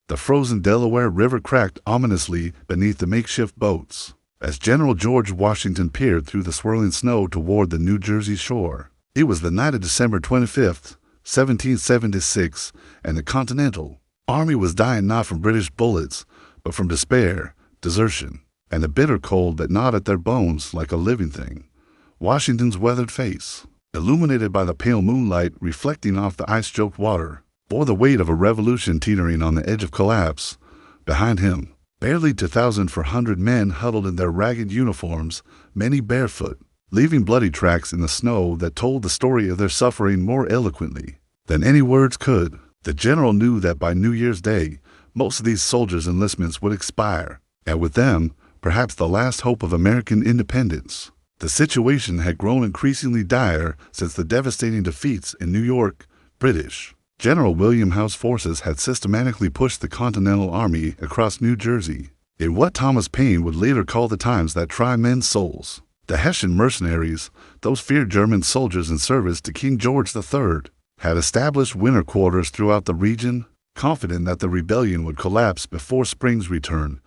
The frozen Delaware River cracked ominously beneath the makeshift boats as General George Washington peered through the swirling snow toward the New Jersey shore. It was the night of December 25th, 1776, and the Continental Army was dying not from British bullets, but from despair, desertion, and the bitter cold that gnawed at their bones like a living thing. Washington's weathered face, illuminated by the pale moonlight reflecting off the ice-choked water, bore the weight of a revolution teetering on the edge of collapse. Behind him, barely 2,400 men huddled in their ragged uniforms, many barefoot, leaving bloody tracks in the snow that told the story of their suffering more eloquently than any words could. The general knew that by New Year's Day, most of these soldiers' enlistments would expire, and with them, perhaps the last hope of American independence. The situation had grown increasingly dire since the devastating defeats in New York. British General William Howe's forces had systematically pushed the Continental Army across New Jersey, in what Thomas Paine would later call the times that try men's souls. The Hessian mercenaries, those feared German soldiers in service to King George III, had established winter quarters throughout the region, confident that the rebellion would collapse before spring's return.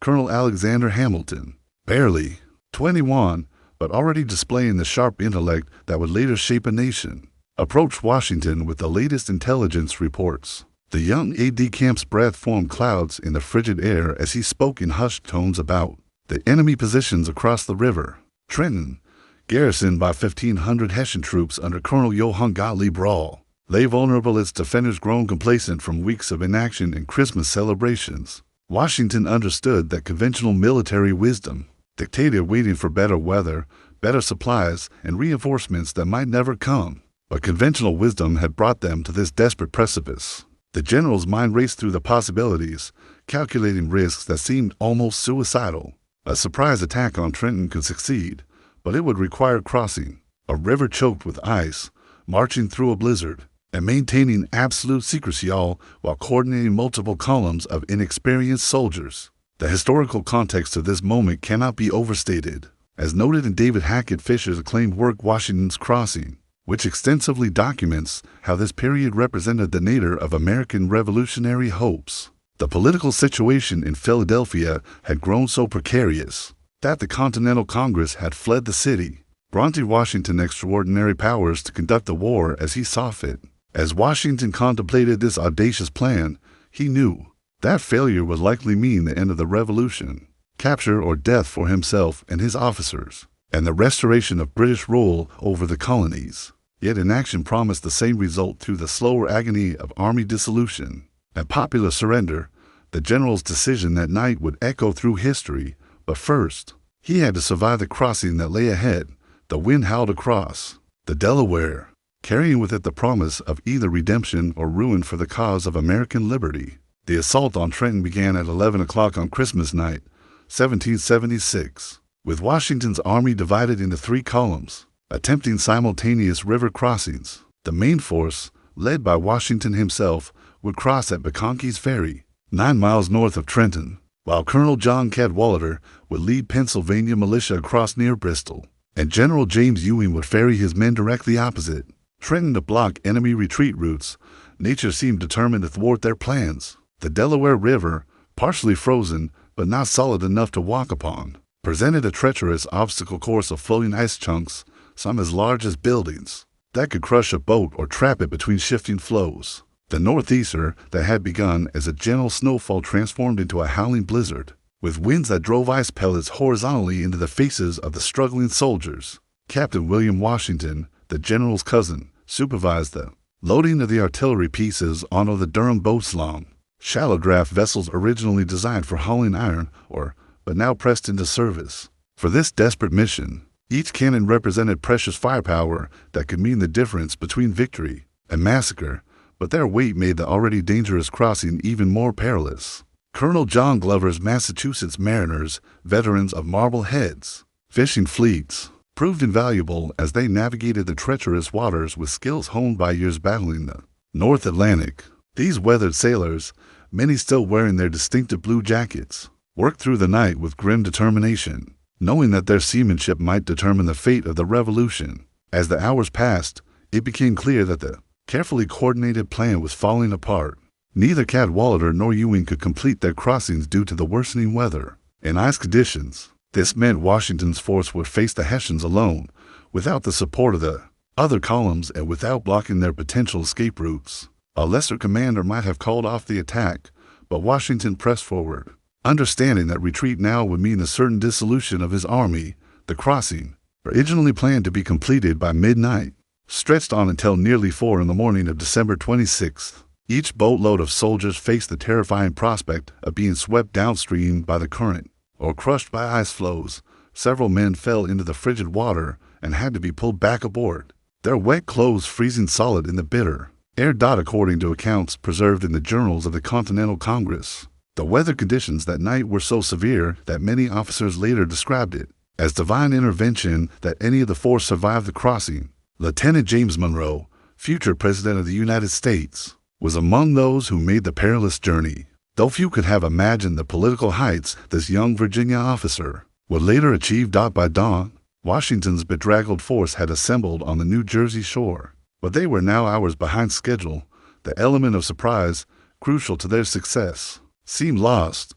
Colonel Alexander Hamilton, barely 21, but already displaying the sharp intellect that would later shape a nation, approached Washington with the latest intelligence reports. The young aide de camp's breath formed clouds in the frigid air as he spoke in hushed tones about the enemy positions across the river. Trenton, garrisoned by 1,500 Hessian troops under Colonel Johann Gottlieb Brawl, lay vulnerable, its defenders grown complacent from weeks of inaction and Christmas celebrations. Washington understood that conventional military wisdom dictated waiting for better weather, better supplies, and reinforcements that might never come. But conventional wisdom had brought them to this desperate precipice. The general's mind raced through the possibilities, calculating risks that seemed almost suicidal. A surprise attack on Trenton could succeed, but it would require crossing a river choked with ice, marching through a blizzard, and maintaining absolute secrecy, all while coordinating multiple columns of inexperienced soldiers. The historical context of this moment cannot be overstated, as noted in David Hackett Fisher's acclaimed work Washington's Crossing, which extensively documents how this period represented the nadir of American revolutionary hopes. The political situation in Philadelphia had grown so precarious that the Continental Congress had fled the city, granting Washington extraordinary powers to conduct the war as he saw fit. As Washington contemplated this audacious plan, he knew that failure would likely mean the end of the revolution, capture or death for himself and his officers, and the restoration of British rule over the colonies. Yet inaction promised the same result through the slower agony of army dissolution and popular surrender. The general's decision that night would echo through history, but first, he had to survive the crossing that lay ahead. The wind howled across the Delaware, carrying with it the promise of either redemption or ruin for the cause of American liberty. The assault on Trenton began at 11 o'clock on Christmas night, 1776, with Washington's army divided into three columns, attempting simultaneous river crossings. The main force, led by Washington himself, would cross at McConkey's Ferry, 9 miles north of Trenton, while Colonel John Cadwalader would lead Pennsylvania militia across near Bristol, and General James Ewing would ferry his men directly opposite Trenton to block enemy retreat routes. Nature seemed determined to thwart their plans. The Delaware River, partially frozen but not solid enough to walk upon, presented a treacherous obstacle course of floating ice chunks, some as large as buildings, that could crush a boat or trap it between shifting flows. The northeaster that had begun as a gentle snowfall transformed into a howling blizzard, with winds that drove ice pellets horizontally into the faces of the struggling soldiers. Captain William Washington, the general's cousin, supervised the loading of the artillery pieces onto the Durham boats, long, shallow draft vessels originally designed for hauling iron ore, but now pressed into service. For this desperate mission, each cannon represented precious firepower that could mean the difference between victory and massacre, but their weight made the already dangerous crossing even more perilous. Colonel John Glover's Massachusetts mariners, veterans of Marblehead's fishing fleets, proved invaluable as they navigated the treacherous waters with skills honed by years battling the North Atlantic. These weathered sailors, many still wearing their distinctive blue jackets, worked through the night with grim determination, knowing that their seamanship might determine the fate of the revolution. As the hours passed, it became clear that the carefully coordinated plan was falling apart. Neither Cadwalader nor Ewing could complete their crossings due to the worsening weather and ice conditions. This meant Washington's force would face the Hessians alone, without the support of the other columns and without blocking their potential escape routes. A lesser commander might have called off the attack, but Washington pressed forward. Understanding that retreat now would mean a certain dissolution of his army, the crossing, originally planned to be completed by midnight, stretched on until nearly 4 in the morning of December 26th. Each boatload of soldiers faced the terrifying prospect of being swept downstream by the current or crushed by ice floes. Several men fell into the frigid water and had to be pulled back aboard, their wet clothes freezing solid in the bitter air. According to accounts preserved in the journals of the Continental Congress, the weather conditions that night were so severe that many officers later described it as divine intervention that any of the force survived the crossing. Lieutenant James Monroe, future President of the United States, was among those who made the perilous journey. Though few could have imagined the political heights this young Virginia officer would later achieve. By dawn, Washington's bedraggled force had assembled on the New Jersey shore, but they were now hours behind schedule. The element of surprise, crucial to their success, seemed lost.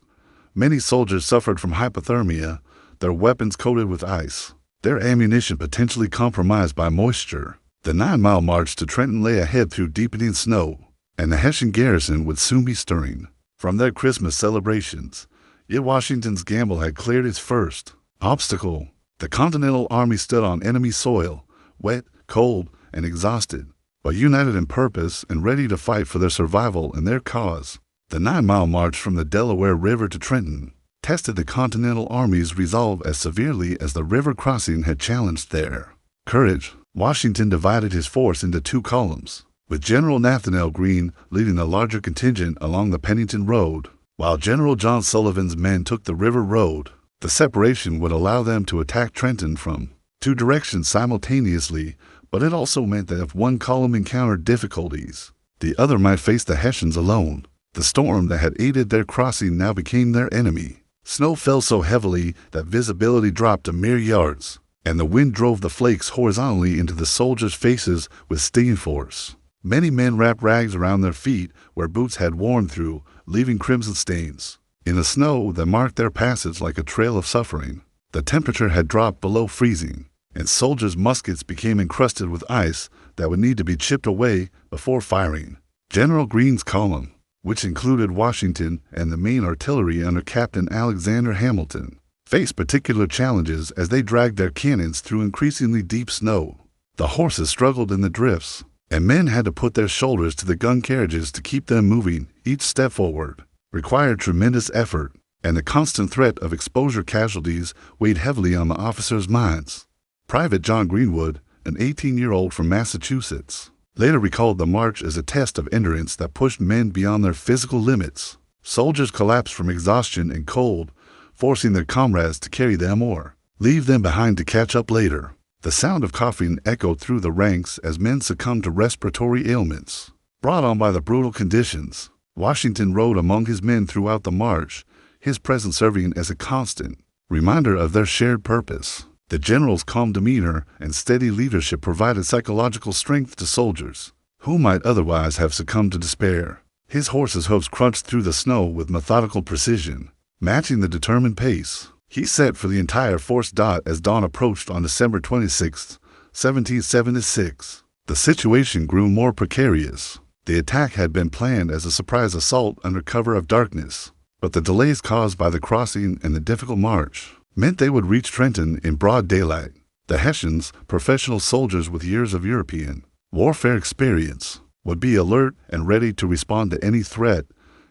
Many soldiers suffered from hypothermia, their weapons coated with ice, their ammunition potentially compromised by moisture. The 9-mile march to Trenton lay ahead through deepening snow, and the Hessian garrison would soon be stirring from their Christmas celebrations. Yet Washington's gamble had cleared its first obstacle. The Continental Army stood on enemy soil, wet, cold, and exhausted, but united in purpose and ready to fight for their survival and their cause. The 9-mile march from the Delaware River to Trenton tested the Continental Army's resolve as severely as the river crossing had challenged their courage. Washington divided his force into 2 columns, with General Nathanael Greene leading the larger contingent along the Pennington Road, while General John Sullivan's men took the River Road. The separation would allow them to attack Trenton from 2 directions simultaneously, but it also meant that if one column encountered difficulties, the other might face the Hessians alone. The storm that had aided their crossing now became their enemy. Snow fell so heavily that visibility dropped to mere yards, and the wind drove the flakes horizontally into the soldiers' faces with stinging force. Many men wrapped rags around their feet where boots had worn through, leaving crimson stains in the snow that marked their passage like a trail of suffering. The temperature had dropped below freezing, and soldiers' muskets became encrusted with ice that would need to be chipped away before firing. General Greene's column, which included Washington and the main artillery under Captain Alexander Hamilton, faced particular challenges as they dragged their cannons through increasingly deep snow. The horses struggled in the drifts, and men had to put their shoulders to the gun carriages to keep them moving. Each step forward required tremendous effort, and the constant threat of exposure casualties weighed heavily on the officers' minds. Private John Greenwood, an 18-year-old from Massachusetts, later recalled the march as a test of endurance that pushed men beyond their physical limits. Soldiers collapsed from exhaustion and cold, forcing their comrades to carry them or leave them behind to catch up later. The sound of coughing echoed through the ranks as men succumbed to respiratory ailments brought on by the brutal conditions. Washington rode among his men throughout the march, his presence serving as a constant reminder of their shared purpose. The general's calm demeanor and steady leadership provided psychological strength to soldiers who might otherwise have succumbed to despair. His horses' hooves crunched through the snow with methodical precision, matching the determined pace he set for the entire force. As dawn approached on December 26, 1776, the situation grew more precarious. The attack had been planned as a surprise assault under cover of darkness, but the delays caused by the crossing and the difficult march meant they would reach Trenton in broad daylight. The Hessians, professional soldiers with years of European warfare experience, would be alert and ready to respond to any threat.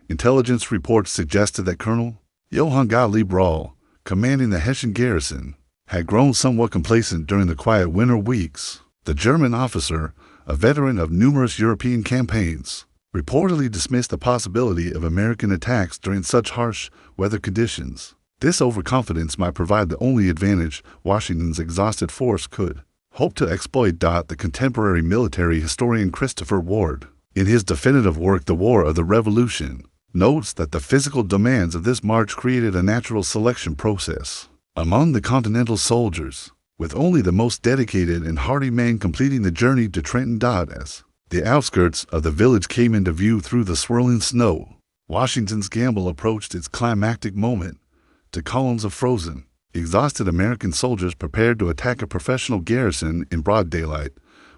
Intelligence reports suggested that Colonel Johann Gottlieb Rahl, commanding the Hessian garrison, had grown somewhat complacent during the quiet winter weeks. The German officer, a veteran of numerous European campaigns, reportedly dismissed the possibility of American attacks during such harsh weather conditions. This overconfidence might provide the only advantage Washington's exhausted force could hope to exploit. The contemporary military historian Christopher Ward, in his definitive work The War of the Revolution, notes that the physical demands of this march created a natural selection process among the Continental soldiers, with only the most dedicated and hardy men completing the journey to Trenton. As The outskirts of the village came into view through the swirling snow. Washington's gamble approached its climactic moment. To columns of frozen, exhausted American soldiers prepared to attack a professional garrison in broad daylight,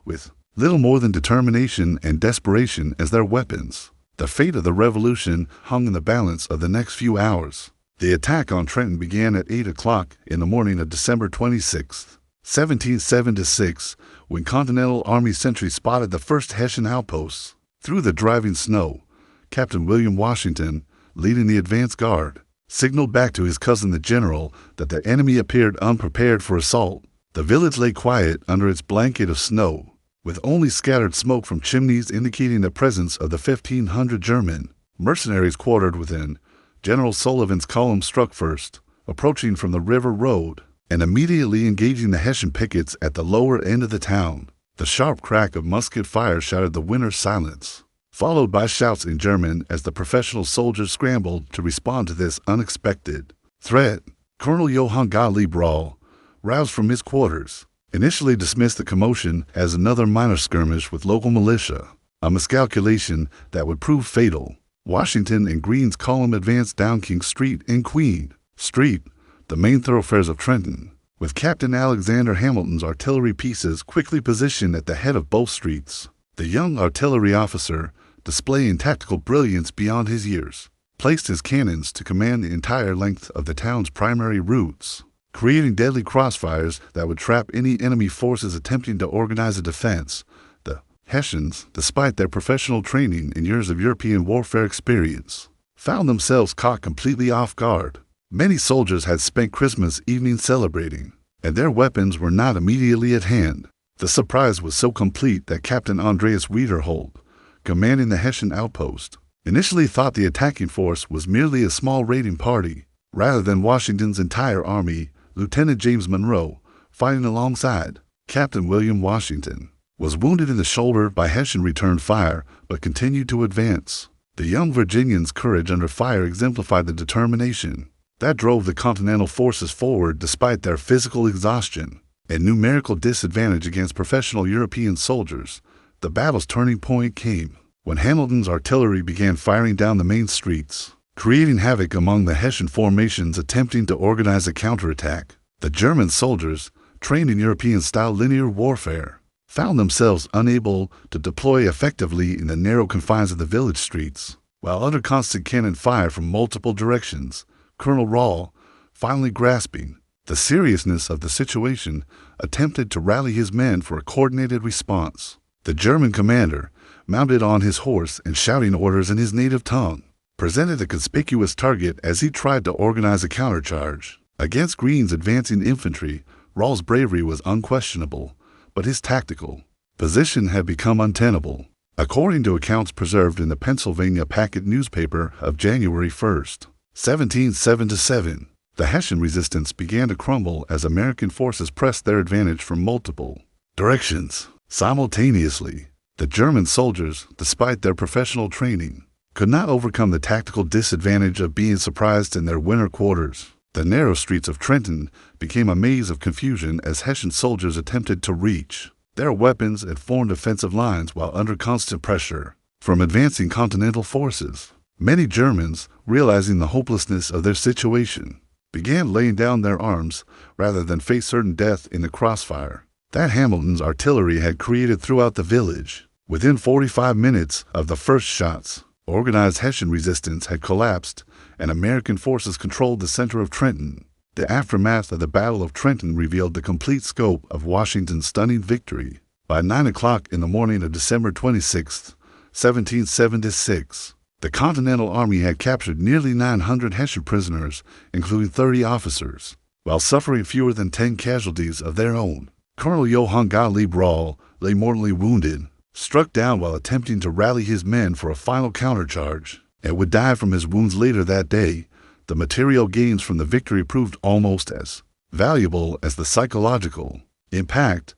with little more than determination and desperation as their weapons. The fate of the revolution hung in the balance of the next few hours. The attack on Trenton began at 8 o'clock in the morning of December 26, 1776, when Continental Army sentries spotted the first Hessian outposts. Through the driving snow, Captain William Washington, leading the advance guard, signaled back to his cousin the general that the enemy appeared unprepared for assault. The village lay quiet under its blanket of snow, with only scattered smoke from chimneys indicating the presence of the 1,500 German mercenaries quartered within. General Sullivan's column struck first, approaching from the river road, and immediately engaging the Hessian pickets at the lower end of the town. The sharp crack of musket fire shattered the winter's silence, followed by shouts in German as the professional soldiers scrambled to respond to this unexpected threat. Colonel Johann Gottlieb Brawl, roused from his quarters, initially dismissed the commotion as another minor skirmish with local militia, a miscalculation that would prove fatal. Washington and Greene's column advanced down King Street and Queen Street, the main thoroughfares of Trenton, with Captain Alexander Hamilton's artillery pieces quickly positioned at the head of both streets. The young artillery officer, displaying tactical brilliance beyond his years, placed his cannons to command the entire length of the town's primary routes, creating deadly crossfires that would trap any enemy forces attempting to organize a defense. The Hessians, despite their professional training and years of European warfare experience, found themselves caught completely off guard. Many soldiers had spent Christmas evening celebrating, and their weapons were not immediately at hand. The surprise was so complete that Captain Andreas Wiederhold, commanding the Hessian outpost, initially thought the attacking force was merely a small raiding party, rather than Washington's entire army. Lieutenant James Monroe, fighting alongside Captain William Washington, was wounded in the shoulder by Hessian return fire but continued to advance. The young Virginian's courage under fire exemplified the determination that drove the Continental forces forward despite their physical exhaustion and numerical disadvantage against professional European soldiers. The battle's turning point came when Hamilton's artillery began firing down the main streets, creating havoc among the Hessian formations attempting to organize a counterattack. The German soldiers, trained in European-style linear warfare, found themselves unable to deploy effectively in the narrow confines of the village streets. While under constant cannon fire from multiple directions, Colonel Rahl, finally grasping the seriousness of the situation, attempted to rally his men for a coordinated response. The German commander, mounted on his horse and shouting orders in his native tongue, presented a conspicuous target as he tried to organize a countercharge. Against Greene's advancing infantry, Rahl's bravery was unquestionable, but his tactical position had become untenable. According to accounts preserved in the Pennsylvania Packet newspaper of January 1st, 1777, the Hessian resistance began to crumble as American forces pressed their advantage from multiple directions. Simultaneously, the German soldiers, despite their professional training, could not overcome the tactical disadvantage of being surprised in their winter quarters. The narrow streets of Trenton became a maze of confusion as Hessian soldiers attempted to reach their weapons and form defensive lines while under constant pressure from advancing Continental forces. Many Germans, realizing the hopelessness of their situation, began laying down their arms rather than face certain death in the crossfire that Hamilton's artillery had created throughout the village. Within 45 minutes of the first shots, organized Hessian resistance had collapsed, and American forces controlled the center of Trenton. The aftermath of the Battle of Trenton revealed the complete scope of Washington's stunning victory. By 9 o'clock in the morning of December 26, 1776, the Continental Army had captured nearly 900 Hessian prisoners, including 30 officers, while suffering fewer than 10 casualties of their own. Colonel Johann Gottlieb Rahl lay mortally wounded, struck down while attempting to rally his men for a final countercharge, and would die from his wounds later that day. The material gains from the victory proved almost as valuable as the psychological impact.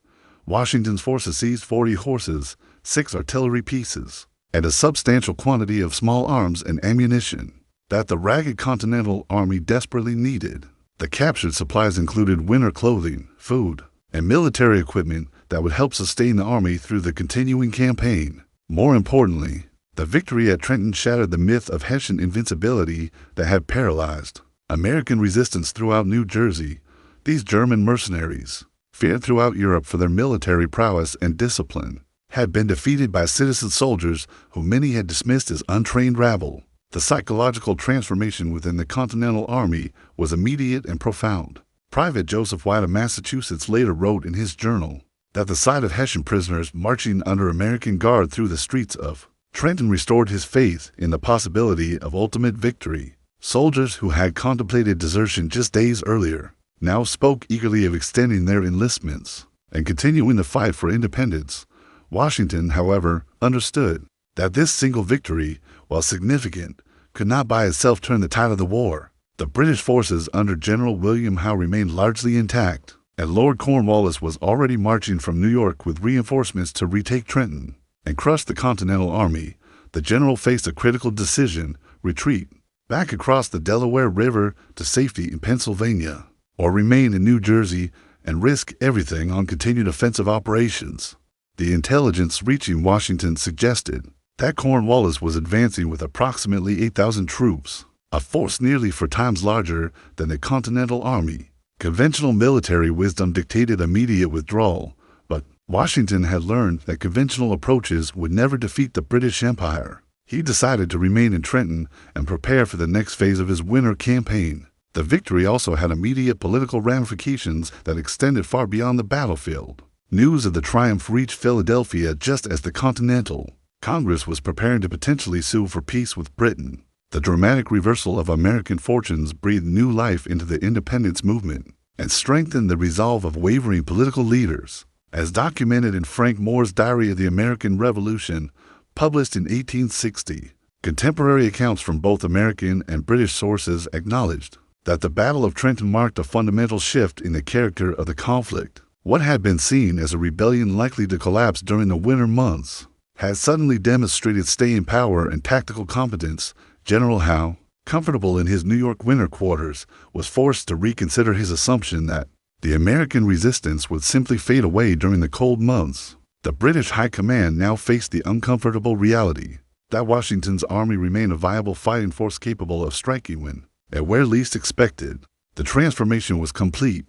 Washington's forces seized 40 horses, 6 artillery pieces, and a substantial quantity of small arms and ammunition that the ragged Continental Army desperately needed. The captured supplies included winter clothing, food, and military equipment that would help sustain the army through the continuing campaign. More importantly, the victory at Trenton shattered the myth of Hessian invincibility that had paralyzed American resistance throughout New Jersey. These German mercenaries, feared throughout Europe for their military prowess and discipline, had been defeated by citizen soldiers who many had dismissed as untrained rabble. The psychological transformation within the Continental Army was immediate and profound. Private Joseph White of Massachusetts later wrote in his journal that the sight of Hessian prisoners marching under American guard through the streets of Trenton restored his faith in the possibility of ultimate victory. Soldiers who had contemplated desertion just days earlier now spoke eagerly of extending their enlistments and continuing the fight for independence. Washington, however, understood that this single victory, while significant, could not by itself turn the tide of the war. The British forces under General William Howe remained largely intact, and Lord Cornwallis was already marching from New York with reinforcements to retake Trenton and crush the Continental Army. The general faced a critical decision: retreat back across the Delaware River to safety in Pennsylvania, or remain in New Jersey and risk everything on continued offensive operations. The intelligence reaching Washington suggested that Cornwallis was advancing with approximately 8,000 troops, a force nearly 4 times larger than the Continental Army. Conventional military wisdom dictated immediate withdrawal, but Washington had learned that conventional approaches would never defeat the British Empire. He decided to remain in Trenton and prepare for the next phase of his winter campaign. The victory also had immediate political ramifications that extended far beyond the battlefield. News of the triumph reached Philadelphia just as the Continental Congress was preparing to potentially sue for peace with Britain. The dramatic reversal of American fortunes breathed new life into the independence movement and strengthened the resolve of wavering political leaders. As documented in Frank Moore's Diary of the American Revolution, published in 1860, contemporary accounts from both American and British sources acknowledged that the Battle of Trenton marked a fundamental shift in the character of the conflict. What had been seen as a rebellion likely to collapse during the winter months had suddenly demonstrated staying power and tactical competence. General Howe, comfortable in his New York winter quarters, was forced to reconsider his assumption that the American resistance would simply fade away during the cold months. The British High Command now faced the uncomfortable reality that Washington's army remained a viable fighting force capable of striking when and where least expected. The transformation was complete.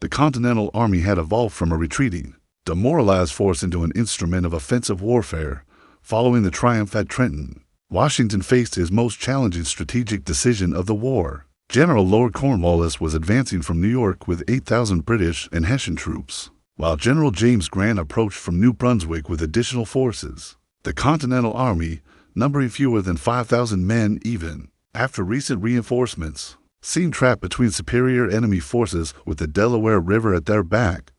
The Continental Army had evolved from a retreating, demoralized force into an instrument of offensive warfare. Following the triumph at Trenton, Washington faced his most challenging strategic decision of the war. General Lord Cornwallis was advancing from New York with 8,000 British and Hessian troops, while General James Grant approached from New Brunswick with additional forces. The Continental Army, numbering fewer than 5,000 men even after recent reinforcements, seemed trapped between superior enemy forces with the Delaware River at their back.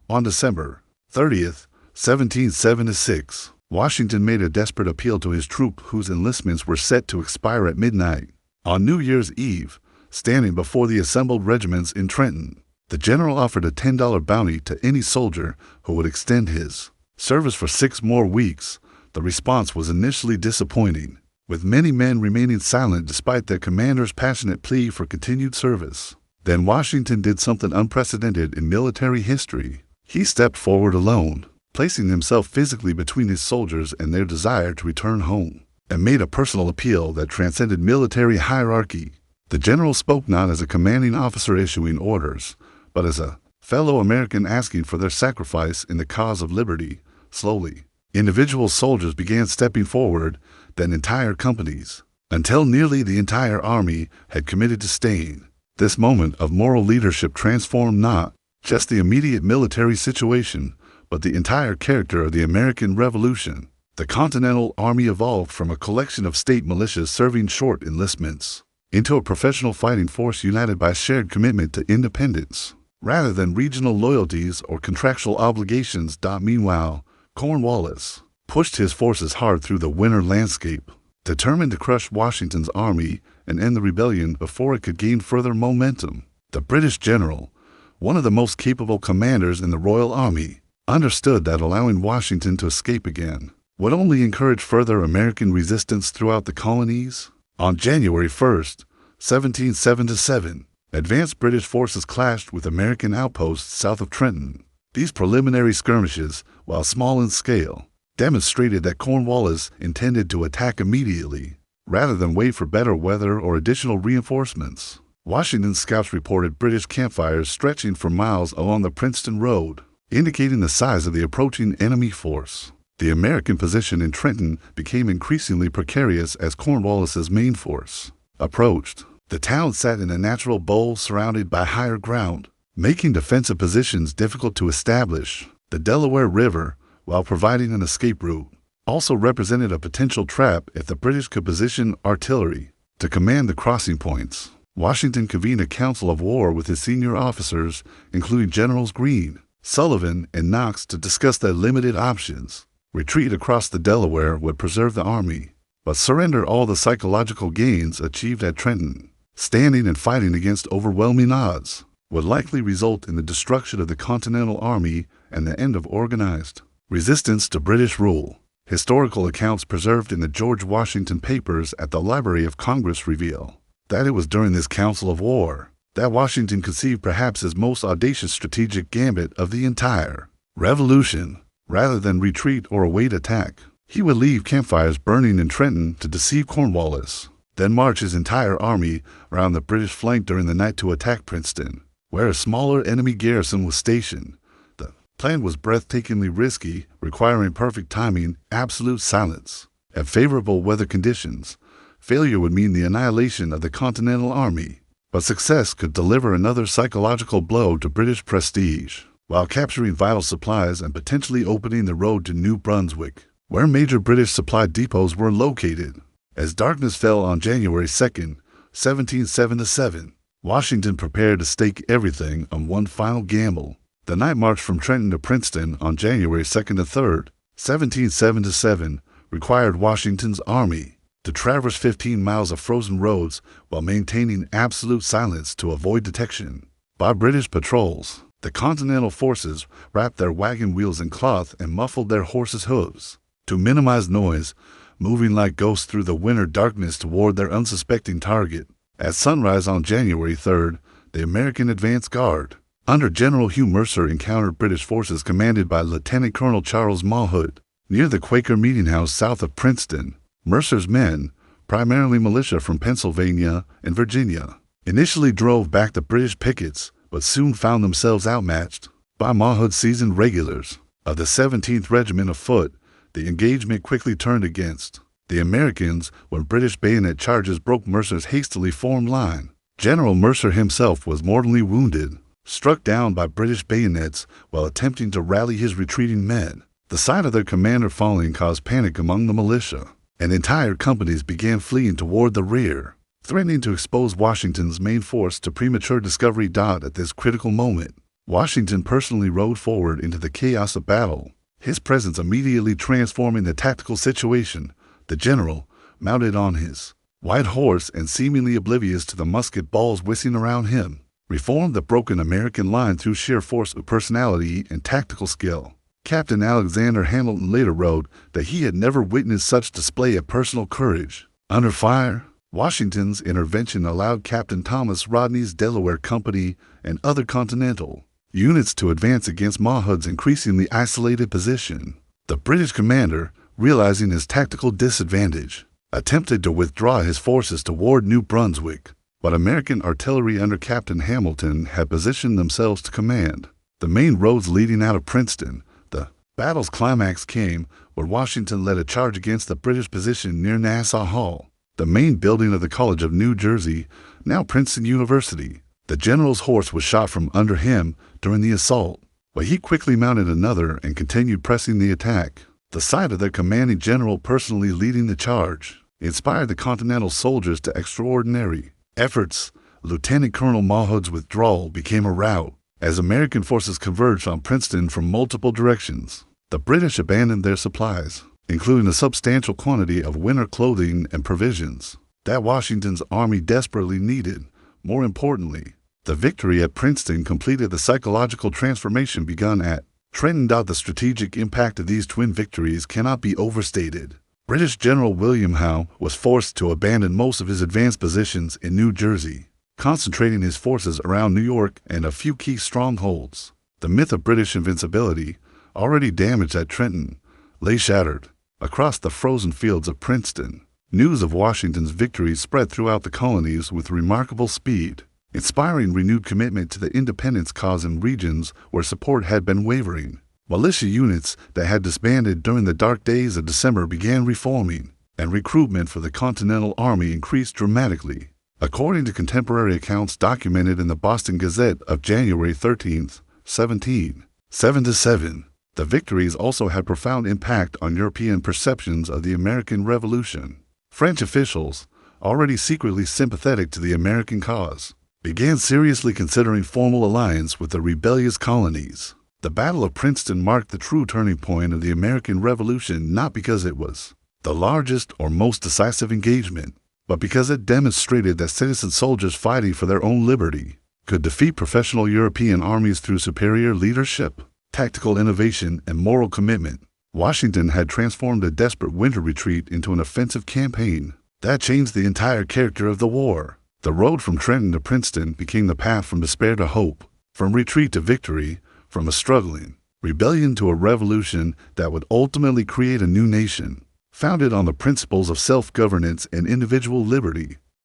On December 30th, 1776, Washington made a desperate appeal to his troop whose enlistments were set to expire at midnight. On New Year's Eve, standing before the assembled regiments in Trenton, the general offered a $10 bounty to any soldier who would extend his service for 6 more weeks. The response was initially disappointing, with many men remaining silent despite their commander's passionate plea for continued service. Then Washington did something unprecedented in military history. He stepped forward alone, placing himself physically between his soldiers and their desire to return home, and made a personal appeal that transcended military hierarchy. The general spoke not as a commanding officer issuing orders, but as a fellow American asking for their sacrifice in the cause of liberty. Slowly, individual soldiers began stepping forward, then entire companies, until nearly the entire army had committed to staying. This moment of moral leadership transformed not just the immediate military situation, but the entire character of the American Revolution. The Continental Army evolved from a collection of state militias serving short enlistments into a professional fighting force united by shared commitment to independence, rather than regional loyalties or contractual obligations. Meanwhile, Cornwallis pushed his forces hard through the winter landscape, determined to crush Washington's army and end the rebellion before it could gain further momentum. The British general, one of the most capable commanders in the Royal Army, understood that allowing Washington to escape again would only encourage further American resistance throughout the colonies. On January 1st, 1777, advanced British forces clashed with American outposts south of Trenton. These preliminary skirmishes, while small in scale, demonstrated that Cornwallis intended to attack immediately, rather than wait for better weather or additional reinforcements. Washington's scouts reported British campfires stretching for miles along the Princeton road, indicating the size of the approaching enemy force. The American position in Trenton became increasingly precarious as Cornwallis's main force approached. The town sat in a natural bowl surrounded by higher ground, making defensive positions difficult to establish. The Delaware River, while providing an escape route, also represented a potential trap if the British could position artillery to command the crossing points. Washington convened a council of war with his senior officers, including Generals Greene, Sullivan, and Knox, to discuss their limited options. Retreat across the Delaware would preserve the army, but surrender all the psychological gains achieved at Trenton. Standing and fighting against overwhelming odds would likely result in the destruction of the Continental Army and the end of organized resistance to British rule. Historical accounts preserved in the George Washington papers at the Library of Congress reveal that it was during this council of war that Washington conceived perhaps his most audacious strategic gambit of the entire revolution. Rather than retreat or await attack, he would leave campfires burning in Trenton to deceive Cornwallis, then march his entire army around the British flank during the night to attack Princeton, where a smaller enemy garrison was stationed. The plan was breathtakingly risky, requiring perfect timing, absolute silence, and favorable weather conditions. Failure would mean the annihilation of the Continental Army, but success could deliver another psychological blow to British prestige, while capturing vital supplies and potentially opening the road to New Brunswick, where major British supply depots were located. As darkness fell on January 2, 1777, Washington prepared to stake everything on one final gamble. The night march from Trenton to Princeton on January 2nd and 3rd, 1777, required Washington's army to traverse 15 miles of frozen roads while maintaining absolute silence to avoid detection by British patrols. The Continental forces wrapped their wagon wheels in cloth and muffled their horses' hooves to minimize noise, moving like ghosts through the winter darkness toward their unsuspecting target. At sunrise on January 3rd, the American advance guard, under General Hugh Mercer, encountered British forces commanded by Lieutenant Colonel Charles Mawhood near the Quaker Meeting House south of Princeton. Mercer's men, primarily militia from Pennsylvania and Virginia, initially drove back the British pickets, but soon found themselves outmatched by Mawhood's seasoned regulars. Of the 17th Regiment of Foot, the engagement quickly turned against the Americans when British bayonet charges broke Mercer's hastily formed line. General Mercer himself was mortally wounded, struck down by British bayonets while attempting to rally his retreating men. The sight of their commander falling caused panic among the militia, and entire companies began fleeing toward the rear, threatening to expose Washington's main force to premature discovery. At this critical moment, Washington personally rode forward into the chaos of battle, his presence immediately transforming the tactical situation. The general, mounted on his white horse and seemingly oblivious to the musket balls whistling around him, reformed the broken American line through sheer force of personality and tactical skill. Captain Alexander Hamilton later wrote that he had never witnessed such display of personal courage. Under fire, Washington's intervention allowed Captain Thomas Rodney's Delaware Company and other Continental units to advance against Mawhood's increasingly isolated position. The British commander, realizing his tactical disadvantage, attempted to withdraw his forces toward New Brunswick, but American artillery under Captain Hamilton had positioned themselves to command the main roads leading out of Princeton. The battle's climax came where Washington led a charge against the British position near Nassau Hall, the main building of the College of New Jersey, now Princeton University. The general's horse was shot from under him during the assault, but he quickly mounted another and continued pressing the attack. The sight of their commanding general personally leading the charge inspired the Continental soldiers to extraordinary efforts. Lieutenant Colonel Mawhood's withdrawal became a rout as American forces converged on Princeton from multiple directions. The British abandoned their supplies, including a substantial quantity of winter clothing and provisions that Washington's army desperately needed. More importantly, the victory at Princeton completed the psychological transformation begun at Trenton. The strategic impact of these twin victories cannot be overstated. British General William Howe was forced to abandon most of his advanced positions in New Jersey, concentrating his forces around New York and a few key strongholds. The myth of British invincibility, already damaged at Trenton, lay shattered. Across the frozen fields of Princeton, news of Washington's victories spread throughout the colonies with remarkable speed, inspiring renewed commitment to the independence cause in regions where support had been wavering. Militia units that had disbanded during the dark days of December began reforming, and recruitment for the Continental Army increased dramatically. According to contemporary accounts documented in the Boston Gazette of January 13, 1777, the victories also had profound impact on European perceptions of the American Revolution. French officials, already secretly sympathetic to the American cause, began seriously considering formal alliance with the rebellious colonies. The Battle of Princeton marked the true turning point of the American Revolution, not because it was the largest or most decisive engagement, but because it demonstrated that citizen soldiers fighting for their own liberty could defeat professional European armies through superior leadership, tactical innovation, and moral commitment. Washington had transformed a desperate winter retreat into an offensive campaign that changed the entire character of the war. The road from Trenton to Princeton became the path from despair to hope, from retreat to victory, from a struggling rebellion to a revolution that would ultimately create a new nation, founded on the principles of self-governance and individual liberty.